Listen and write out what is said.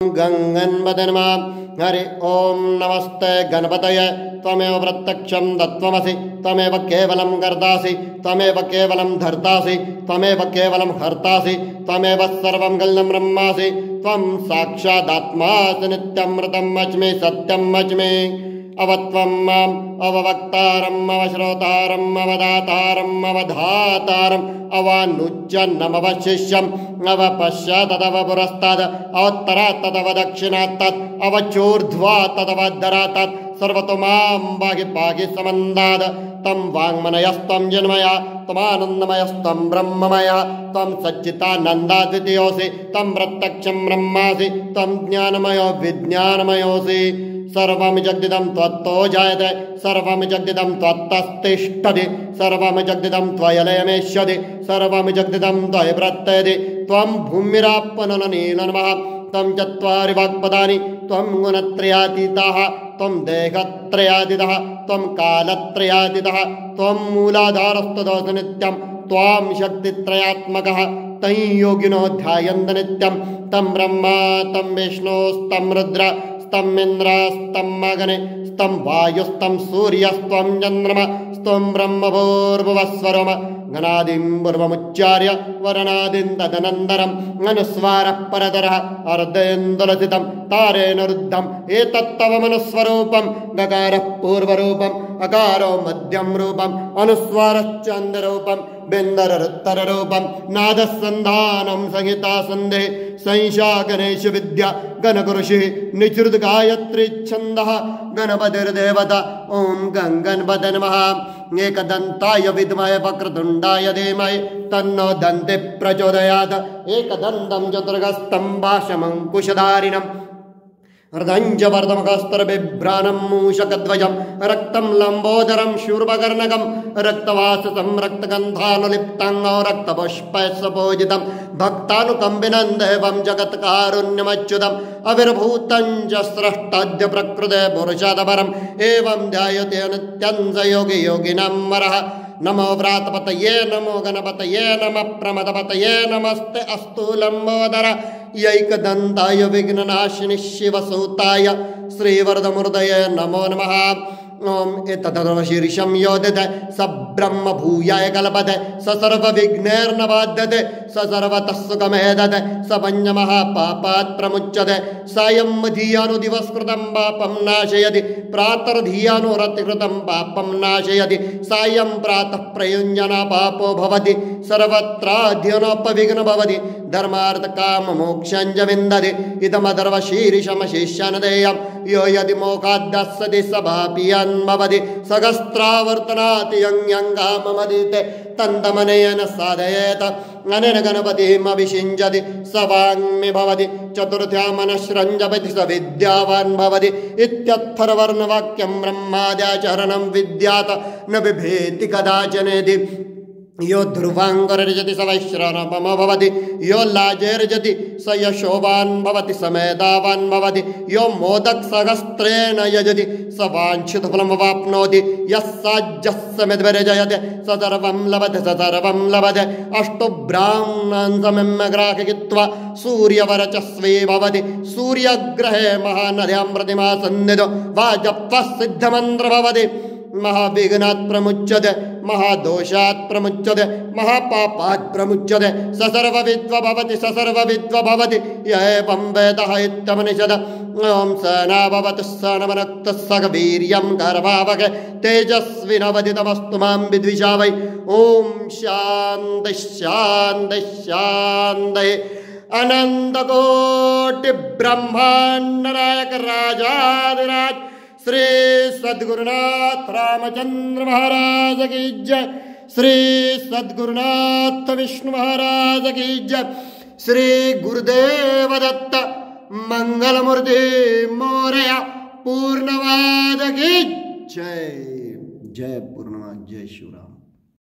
गंगन्पते नमः। हरि ओम नमस्ते गणपतये। त्वमेव प्रत्यक्षं तत्त्वमसि, त्वमेव केवलं कर्तासि, त्वमेव केवलं धर्तासि, त्वमेव केवलं हर्तासि, त्वमेव सर्वं कल्लं ब्रह्मासि, त्वं साक्षादात्मासि नित्यमृतम् अच्मि सत्यम् अच्मि। अवत्वं माम् अववक्तारम् अवश्रोतारम् अवदातारम् अवधातारम् अवानुज्जन्नमवशिष्यम् अवपश्चात् तदव पुरस्तात् अवोत्तरात् तदव दक्षिणात् तत् अवचोर्ध्वात् तदवद्धरात् सर्वतो मां पाहि पाहि समन्दात्। तं वाङ्मनयस्त्वं जन्मया त्वमानन्दमयस्त्वं ब्रह्ममया त्वं सच्चिदानन्दाद्वितीयोऽसि तं प्रत्यक्षं ब्रह्मासि त्वं ज्ञानमयो विज्ञानमयोऽसि। सर्वं जगदिदं त्वत्तो जायते सर्वं जगदिदं त्वत्तस्तिष्ठति सर्वं जगदिदं त्वयलयमेष्यति सर्वं जगदिदं त्वयि प्रत्ययति। त्वं भूमिराप्पनलनीलनमः त्वं चत्वारि वाक्पदानि त्वं गुणत्रयातीतः त्वं देहत्रयातीतः त्वं कालत्रयातीतः त्वं मूलाधारस्तदोष नित्यं त्वां शक्तित्रयात्मकः तं योगिनो ध्यायन्त नित्यं तं ब्रह्मा तं विष्णुस्तं रुद्र स्तं इन्द्रस्तं अग्नि स्तं वायुस्तं सूर्यस्त्वं चन्द्रमा स्त्वं ब्रह्मभूर्भुवस्वरम। घनादिं पूर्वमुच्चार्य वर्णादिं तदनन्तरम् अनुस्वारः परतरः अर्धेन्दुलसितं तारेण रुद्धम् एतत्तव मनुस्वरूपं। गकारः पूर्वरूपम् अकारो मध्यं रूपम् अनुस्वारश्चान्द्ररूपं बिन्दररुत्तररूपं नादः सन्धानं संहिता सन्धे संशा गणेश विद्या गणगुरुषिः निचृत गायत्री छन्दः गणपतिर्देवता। ओम गंगणपते नमः। एकदन्ताय विद्महे वक्रतुण्डाय धीमहि तन्नो दन्तिः प्रचोदयात्। एकदन्तं चतुर्हस्तं भाषमङ्कुशधारिणम् अर्धञ्जवर्धमकस्तरबिभ्राणं मूषकध्वजं रक्तं लम्बोदरं शूर्पकर्णकं रक्तवाससं रक्तगन्धानुलिप्तं रक्तपुष्पैस्सपूजितं भक्तानुकम्पिनं देवं जगत्कारुण्यमच्युतम् अविर्भूतं च स्रष्टाद्य प्रकृते पुरुषादपरम् एवं ध्यायते नित्यं स योगी योगिनां वरः। नमो व्रातपतये नमो गणपतये नमः प्रमदपतये नमस्ते अस्तु लम्बोदर यैकदन्ताय विघ्ननाशिनि शिवसूताय श्रीवरदमूर्तये नमो नमः। ओम एतदर्वशीर्षं योदिते स ब्रह्म भूयाय कल्पते स सर्वविघ्नैर्न बाध्यते स सर्वतः सुखमेधते स पञ्चमहापापात् प्रमुच्यते सायं धियानुदिवस्कृतं पापं नाशयति प्रातर्धियानुरतिकृतं पापं नाशयति सायं प्रातः प्रयुञ्जना पापो भवति सर्वत्राध्यनोपविघ्न भवति धर्मार्थकाममोक्षं च विन्दति। इदमदर्वशीर्षमशिष्यन् देयं यो यदि मोक्षाद्दास्यति स पापीयान् भवति सहस्रावर्तनाति यङ्गाममदिते तन्तमनेन साधयेत अनेन गणपतिम् अभिषिञ्चति स वाङ्मि भवति चतुर्थ्या मनश्रञ्जपति स विद्यावान् भवति इत्यर्थवर्णवाक्यं ब्रह्माद्याचरणं विद्यात न बिभेति कदाचनेति। यो ध्रुवाङ्गरजति स वैश्रवणपमो भवति यो लाजैर्जति स यशोवान् भवति स मेधावान् भवति यो मोदकसहस्रेण यजति स वाञ्छितफलमवाप्नोति यः साज्यस्समिद्भिर्जयते स सर्वं लभते स सर्वं लभते। अष्टो ब्राह्मणान् समग्राहयित्वा सूर्यवर्चस्वी भवति सूर्यग्रहे महानद्यां प्रतिमा सन्निधो वाजपः सिद्धमन्त्र भवति महाविघ्नात् प्रमुच्यते महादोषात् प्रमुच्यते महापापात् प्रमुच्यते स सर्वविद्व भवति स सर्वविद्व भवति य एवं वेदः इत्यमनिषद। ओम सहना भवतु सहनवनक्तु सह वीर्यं कर्वावहै तेजस्विनावधीतमस्तु मा विद्विषावहै। ओम शान्ति शान्ति शान्ति। अनंतकोटि ब्रह्मांड नायक राजाधिराज श्री सद्गुरुनाथ रामचंद्र महाराज की जय। श्री सद्गुरुनाथ विष्णु महाराज की जय। श्री गुरुदेव दत्त मंगलमूर्ति मोरया पूर्णवाद की जय। जय पूर्णवाद जय शिवराम।